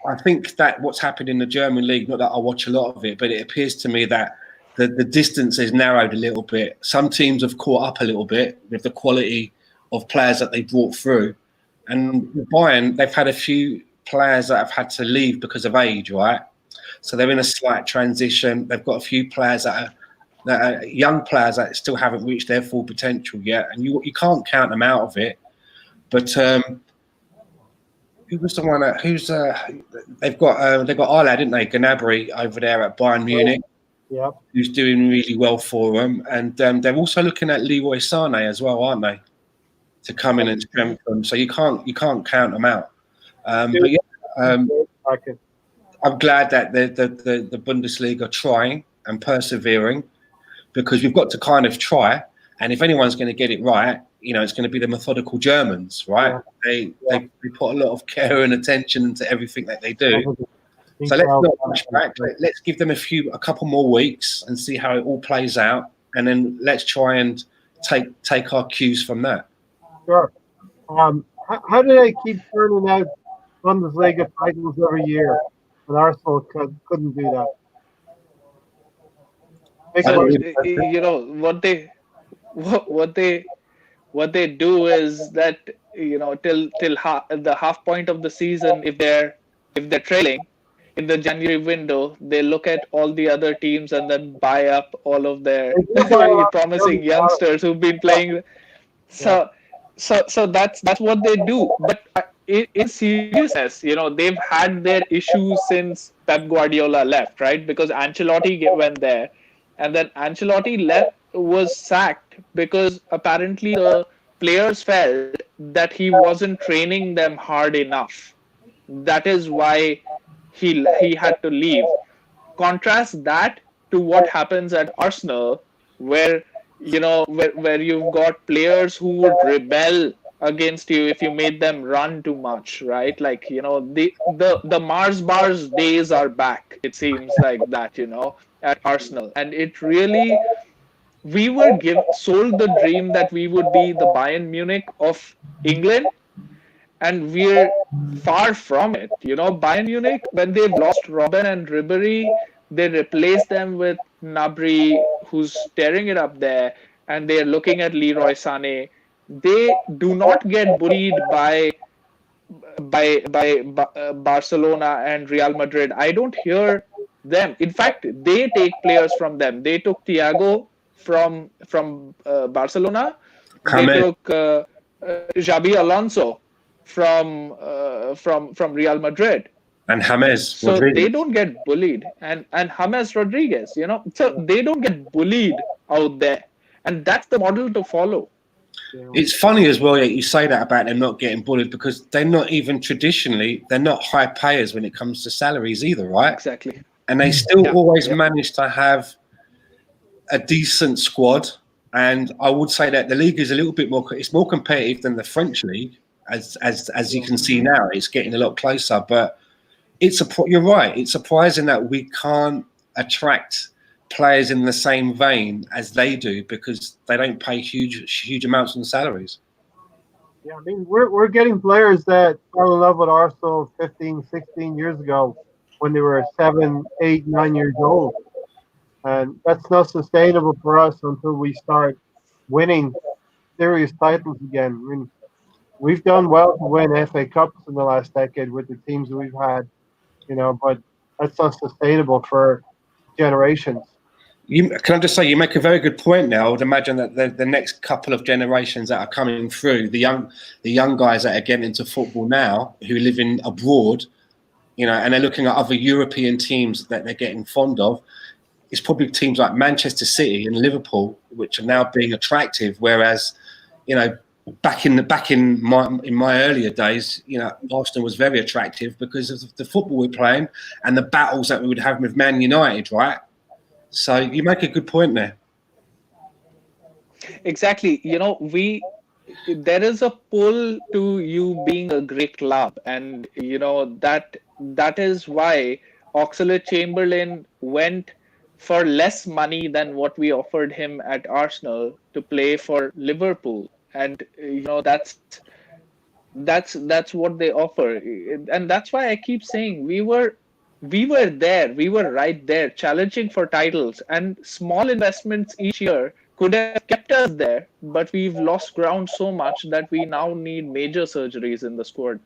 I think that what's happened in the German league, not that I watch a lot of it, but it appears to me that the distance has narrowed a little bit. Some teams have caught up a little bit with the quality of players that they brought through. And with Bayern, they've had a few players that have had to leave because of age, right? So they're in a slight transition. They've got a few players that are young players that still haven't reached their full potential yet, and you can't count them out of it. But who was the one that they've got our lad, didn't they? Gnabry over there at Bayern Munich, who's doing really well for them, and they're also looking at Leroy Sané as well, aren't they? To come in and strengthen them, so you can't count them out. I'm glad that the Bundesliga are trying and persevering, because we've got to kind of try. And if anyone's going to get it right, it's going to be the methodical Germans, right? Yeah. They put a lot of care and attention into everything that they do. So let's not push back. Let's give them a couple more weeks and see how it all plays out, and then let's try and take our cues from that. Sure. How do they keep turning out Bundesliga titles every year, and Arsenal couldn't do that? What they do is that till the half point of the season, if they're trailing in the January window, they look at all the other teams and then buy up all of their very promising youngsters who've been playing. So that's what they do. But in seriousness, they've had their issues since Pep Guardiola left, right? Because Ancelotti went there, and then Ancelotti was sacked because apparently the players felt that he wasn't training them hard enough. That is why he had to leave. Contrast that to what happens at Arsenal, where you've got players who would rebel against you if you made them run too much, right? Like, the Mars bars days are back, it seems like that, at Arsenal. And it really, we were sold the dream that we would be the Bayern Munich of England, and we're far from it. Bayern Munich, when they've lost Robben and Ribéry, they replace them with Gnabry, who's tearing it up there, and they're looking at Leroy Sané. They do not get bullied by Barcelona and Real Madrid. I don't hear them. In fact, they take players from them. They took Thiago from Barcelona. They took Xabi Alonso from Real Madrid. And James So they Rodriguez. don't get bullied, and James Rodriguez, so they don't get bullied out there, and that's the model to follow. It's funny as well that you say that about them not getting bullied, because they're not even traditionally, they're not high payers when it comes to salaries either, right? Exactly. And they still always Yeah. manage to have a decent squad. And I would say that the league is a little bit more, it's more competitive than the French league, as you can see now. It's getting a lot closer, but you're right. It's surprising that we can't attract players in the same vein as they do, because they don't pay huge amounts on salaries. Yeah, I mean, we're getting players that fell in love with Arsenal 15, 16 years ago when they were 7, 8, 9 years old. And that's not sustainable for us until we start winning serious titles again. I mean, we've done well to win FA Cups in the last decade with the teams we've had, but that's not sustainable for generations. Can I just say, you make a very good point now. I would imagine that the next couple of generations that are coming through, the young guys that are getting into football now, who live in abroad, and they're looking at other European teams that they're getting fond of, it's probably teams like Manchester City and Liverpool, which are now being attractive. Whereas, back in my earlier days, Arsenal was very attractive because of the football we're playing and the battles that we would have with Man United, right? So you make a good point there. Exactly. There is a pull to you being a great club, and that is why Oxlade-Chamberlain went for less money than what we offered him at Arsenal to play for Liverpool, and that's what they offer, and that's why I keep saying we were right there challenging for titles, and small investments each year could have kept us there, but we've lost ground so much that we now need major surgeries in the squad.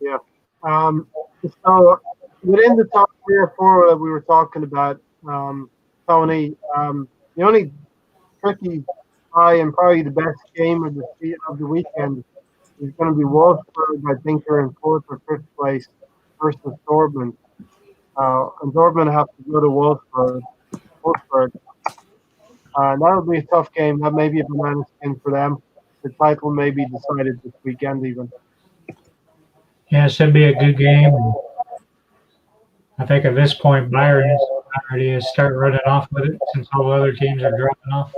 Yeah. So within the top 3 or 4 that we were talking about, Tony, the only tricky tie and probably the best game of the weekend is going to be Wolfsburg. I think they're in 4th or 5th place versus Dortmund. And Dortmund have to go to Wolfsburg. That'll be a tough game. That may be a banana skin for them. The title may be decided this weekend even. Yeah, it should be a good game. I think at this point, Bayern is ready to start running off with it since all the other teams are dropping off.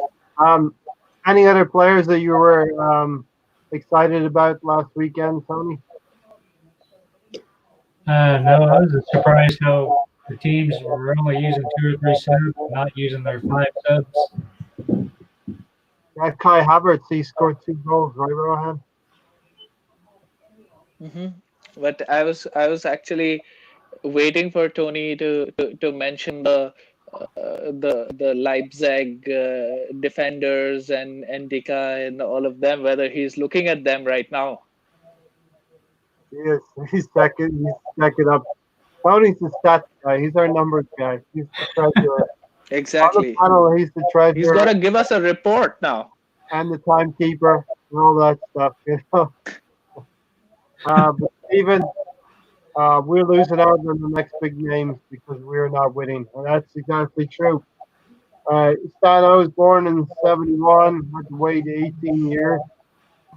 Any other players that you were excited about last weekend, Tony? No, I was surprised how the teams were only using 2 or 3 subs, not using their 5 subs. Yeah, Kai Havertz, he scored 2 goals, right, Rohan? But I was actually waiting for Tony to mention the Leipzig defenders and Ndika and all of them, whether he's looking at them right now. Yes, he's checking up. Tony's the stats guy. He's our numbers guy. He's the treasurer. Exactly. On the panel, he's the treasurer. He's got to give us a report now. And the timekeeper and all that stuff, But Stephen, we're losing out on the next big names because we're not winning. And that's exactly true. Stan, I was born in 71, had to wait 18 years.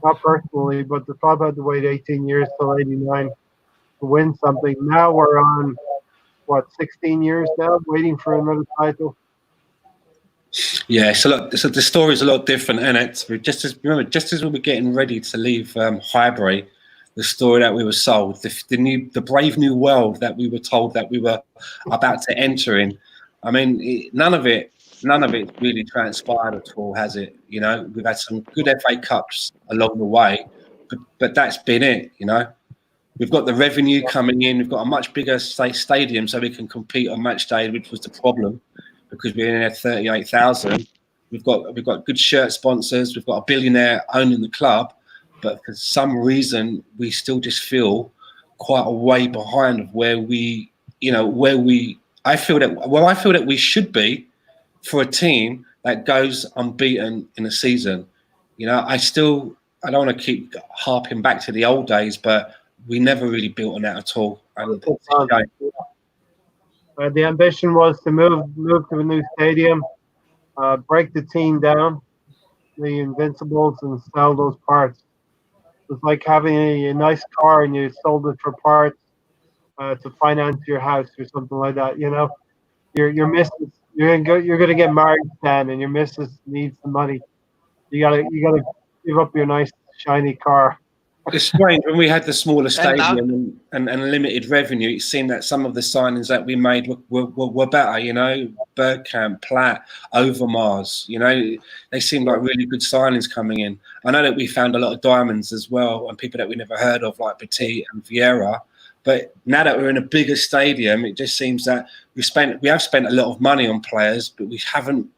Not personally, but the club had to wait 18 years till 89 to win something. Now we're on, 16 years now, waiting for another title. Yeah, so the story's a lot different, isn't it? Just as we were getting ready to leave Highbury, the story that we were sold, the brave new world that we were told that we were about to enter in. I mean, none of it really transpired at all, has it? We've had some good FA Cups along the way, but that's been it. We've got the revenue coming in. We've got a much bigger stadium, so we can compete on match day, which was the problem because we only had 38,000. We've got good shirt sponsors. We've got a billionaire owning the club, but for some reason we still just feel quite a way behind of where I feel that we should be for a team that goes unbeaten in a season. I still I don't want to keep harping back to the old days, but we never really built on that at all. And The ambition was to move to a new stadium, break the team down, the Invincibles, and sell those parts. It's like having a nice car and you sold it for parts to finance your house or something like that. You know, your missus, you're gonna get married, Stan, and your missus needs the money. You gotta give up your nice shiny car. it's strange when we had the smaller And now, stadium and limited revenue. It seemed that some of the signings that we made were better. You know, Bergkamp, Platt, Overmars. You know, they seemed like really good signings coming in. I know that we found a lot of diamonds as well, and people that we never heard of like Petit and Vieira. But now that we're in a bigger stadium, it just seems that we have spent a lot of money on players, but we haven't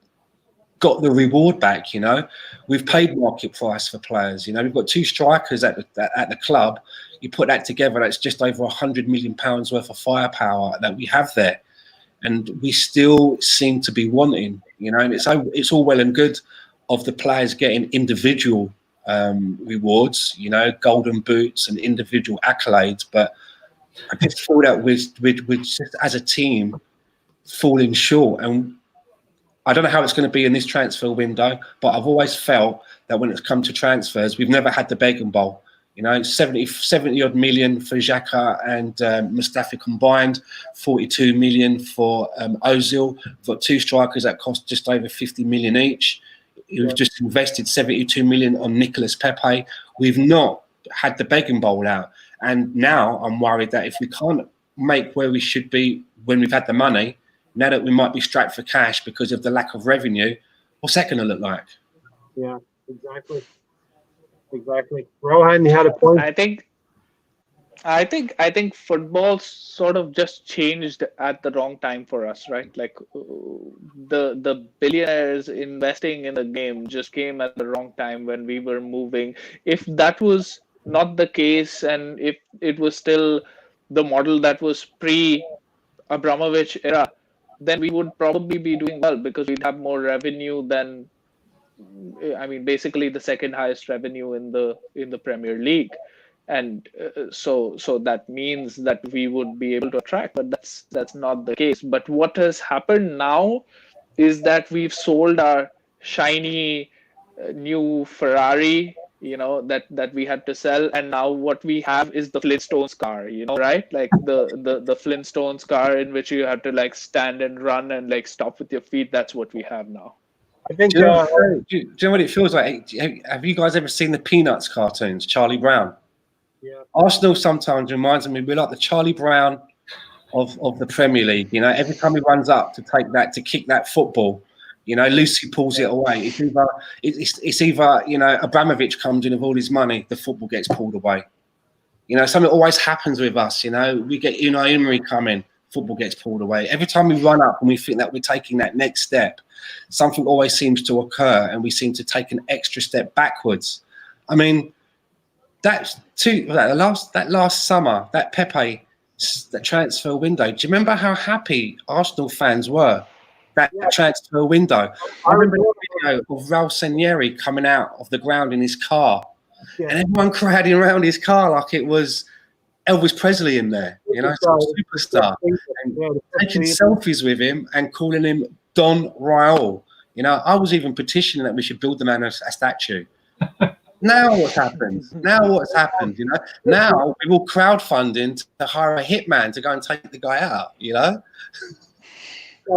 got the reward back. You know, we've paid market price for players. You know, we've got 2 strikers at the club. You put that together, that's just over £100 million worth of firepower that we have there, and we still seem to be wanting. You know, and it's all well and good of the players getting individual rewards. You know, golden boots and individual accolades, but I just feel that we're just as a team falling short, and I don't know how it's going to be in this transfer window, but I've always felt that when it's come to transfers, we've never had the begging bowl. You know, 70 odd million for Xhaka and Mustafi combined, 42 million for Ozil. We've got 2 strikers that cost just over 50 million each. We've just invested 72 million on Nicolas Pepe. We've not had the begging bowl out. And now I'm worried that if we can't make where we should be when we've had the money, now that we might be strapped for cash because of the lack of revenue, what's that going to look like? Yeah, exactly. Rohan, you had a point. I think football sort of just changed at the wrong time for us, right? Like the billionaires investing in the game just came at the wrong time when we were moving. If that was not the case, and if it was still the model that was pre-Abramovich era, then we would probably be doing well because we'd have more revenue than, I mean, basically the second highest revenue in the Premier League, and so that means that we would be able to attract. But that's not the case. But what has happened now is that we've sold our shiny new Ferrari, you know, that we had to sell, and now what we have is the Flintstones car, you know, right? Like the Flintstones car in which you have to like stand and run and like stop with your feet. That's what we have now. I think. Do you know what it feels like? Have you guys ever seen the Peanuts cartoons, Charlie Brown? Yeah. Arsenal sometimes reminds me, we're like the Charlie Brown of the Premier League. You know, every time he runs up to kick that football, you know, Lucy pulls it away. It's either you know, Abramovich comes in with all his money, the football gets pulled away. You know, something always happens with us. You know, we get Unai Emery come in, football gets pulled away. Every time we run up and we think that we're taking that next step, something always seems to occur, and we seem to take an extra step backwards. I mean, that last summer, that Pepe, that transfer window. Do you remember how happy Arsenal fans were? That transfer window. I remember the video of Raul Senieri coming out of the ground in his car, and everyone crowding around his car like it was Elvis Presley in there, you know, some superstar, and taking selfies with him and calling him Don Raul. You know, I was even petitioning that we should build the man a statue. Now what's happened? You know, now we're all crowdfunding to hire a hitman to go and take the guy out. You know.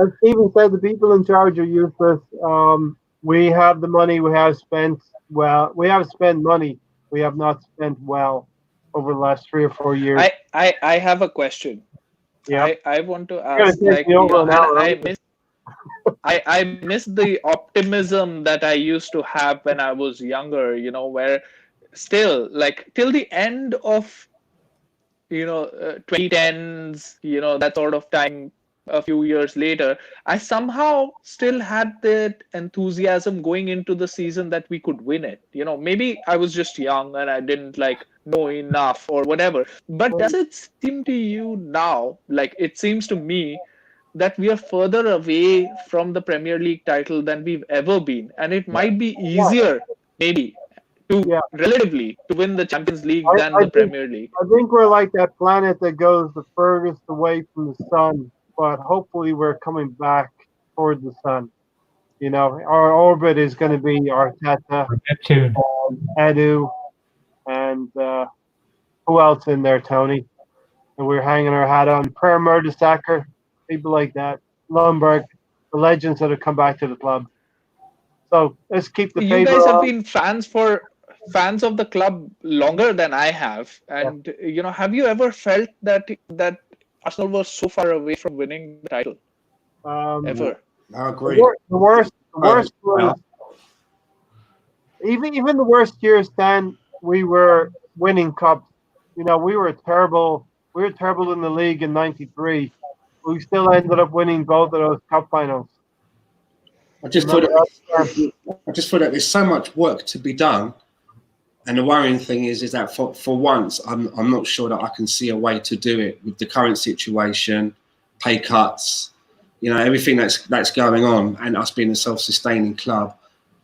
As Stephen said, the people in charge are useless. We have the money. We have spent well. We have spent money. We have not spent well over the last 3 or 4 years. I have a question. Yeah. I want to ask, like, you know, I miss the optimism that I used to have when I was younger, you know, where still, like, till the end of, you know, 2010s, you know, that sort of time, a few years later, I somehow still had that enthusiasm going into the season that we could win it. You know, maybe I was just young and I didn't like know enough or whatever. But does it seem to you now, like it seems to me, that we are further away from the Premier League title than we've ever been, and it might be easier, maybe, relatively to win the Champions League than I the Premier League. I think we're like that planet that goes the furthest away from the sun, but hopefully we're coming back toward the sun. You know, our orbit is going to be Arteta, Or Neptune. Edu, and who else in there, Tony? And we're hanging our hat on Per Mertesacker, people like that, Lundberg, the legends that have come back to the club. So let's keep the You paper guys have on. been fans of the club longer than I have, and have you ever felt that Arsenal was so far away from winning the title ever? I agree. The worst was even the worst years. Then we were winning cups. You know, we were terrible. We were terrible in the league in '93. We still ended up winning both of those cup finals. I just thought that there's so much work to be done, and the worrying thing is that for once I'm not sure that I can see a way to do it with the current situation, pay cuts, everything that's going on, and us being a self-sustaining club.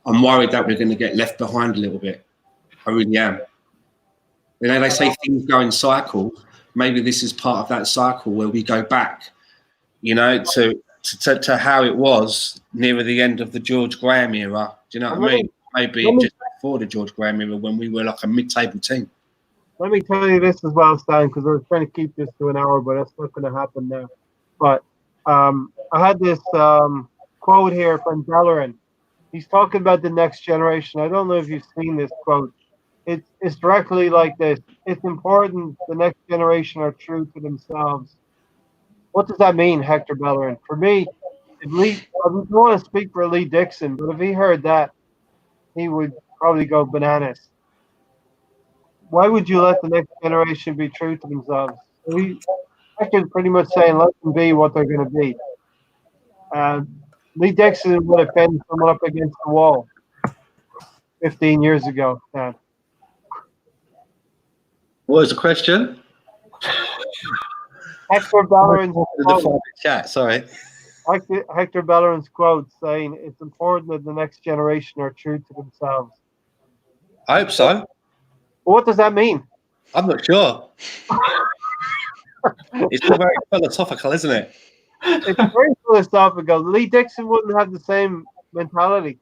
I'm worried that we're going to get left behind a little bit. I really am. They say things go in cycles. Maybe this is part of that cycle where we go back, to how it was near the end of the George Graham era. Do you know what I mean? Maybe just before the George Graham era, when we were like a mid-table team. Let me tell you this as well, Stan, because we're trying to keep this to an hour, but that's not going to happen now. But I had this quote here from Bellerin. He's talking about the next generation. I don't know if you've seen this quote. It's directly like this. It's important the next generation are true to themselves. What does that mean, Hector Bellerin? For me, I don't want to speak for Lee Dixon, but if he heard that, he would probably go bananas. Why would you let the next generation be true to themselves? Hector's pretty much saying let them be what they're going to be. Lee Dixon would have been someone up against the wall 15 years ago. What was the question? Hector Bellerin's quote, chat. Sorry. Hector Bellerin's quote saying it's important that the next generation are true to themselves. I hope so. Well, what does that mean? I'm not sure. It's all very philosophical, isn't it? It's very philosophical. Lee Dixon wouldn't have the same mentality.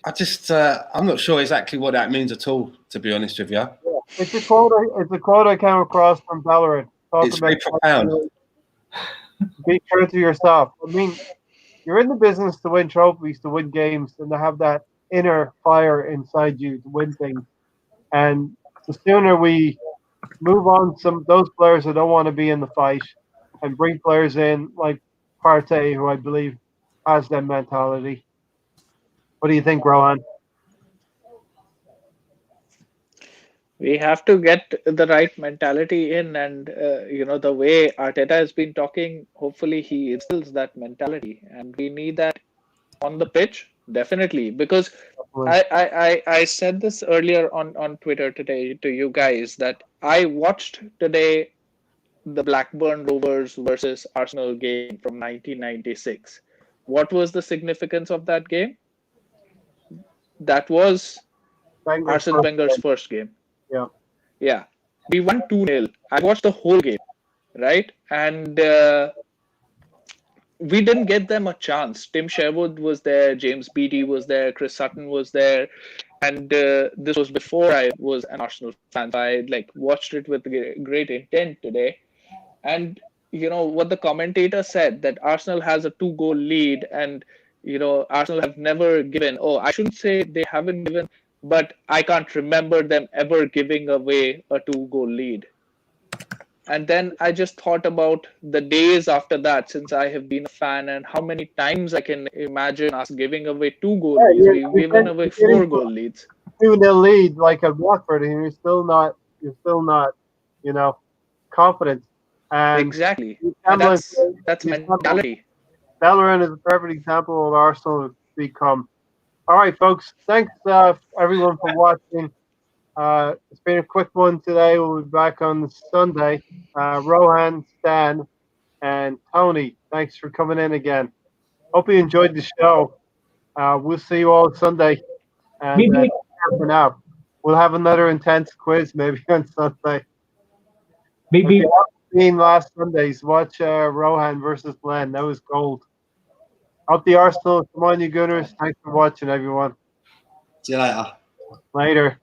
I'm not sure exactly what that means at all, to be honest with you. Yeah. It's a quote I came across from Bellerin. It's very profound. Be true to yourself. I mean, you're in the business to win trophies, to win games, and to have that inner fire inside you to win things. And the sooner we move on those players that don't want to be in the fight and bring players in like Partey, who I believe has that mentality. What do you think, Rohan? We have to get the right mentality in, and the way Arteta has been talking, hopefully he instills that mentality, and we need that on the pitch, definitely. Because I said this earlier on Twitter today to you guys that I watched today the Blackburn Rovers versus Arsenal game from 1996. What was the significance of that game? That was Arsene Wenger's first game. Yeah. We won 2-0. I watched the whole game, right? And we didn't get them a chance. Tim Sherwood was there, James Beattie was there, Chris Sutton was there. And this was before I was an Arsenal fan. So I watched it with great intent today. And what the commentator said, that Arsenal has a 2-goal lead, and Arsenal have never given. Oh, I shouldn't say they haven't given, but I can't remember them ever giving away a 2-goal lead. And then I just thought about the days after that, since I have been a fan, and how many times I can imagine us giving away 2-goal leads. We've given away 4-goal leads. 2-0 lead like at Watford, and you're still not, confident. And exactly. And that's mentality. Bellerin is a perfect example of what Arsenal has become. All right, folks. Thanks, everyone, for watching. It's been a quick one today. We'll be back on Sunday. Rohan, Stan, and Tony, thanks for coming in again. Hope you enjoyed the show. We'll see you all Sunday. And for now. we'll have another intense quiz maybe on Sunday. Beep, If beep. you haven't seen last Sundays, watch Rohan versus Glenn. That was gold. Up the Arsenal. Come on, you Gunners. Thanks for watching, everyone. See you later. Later.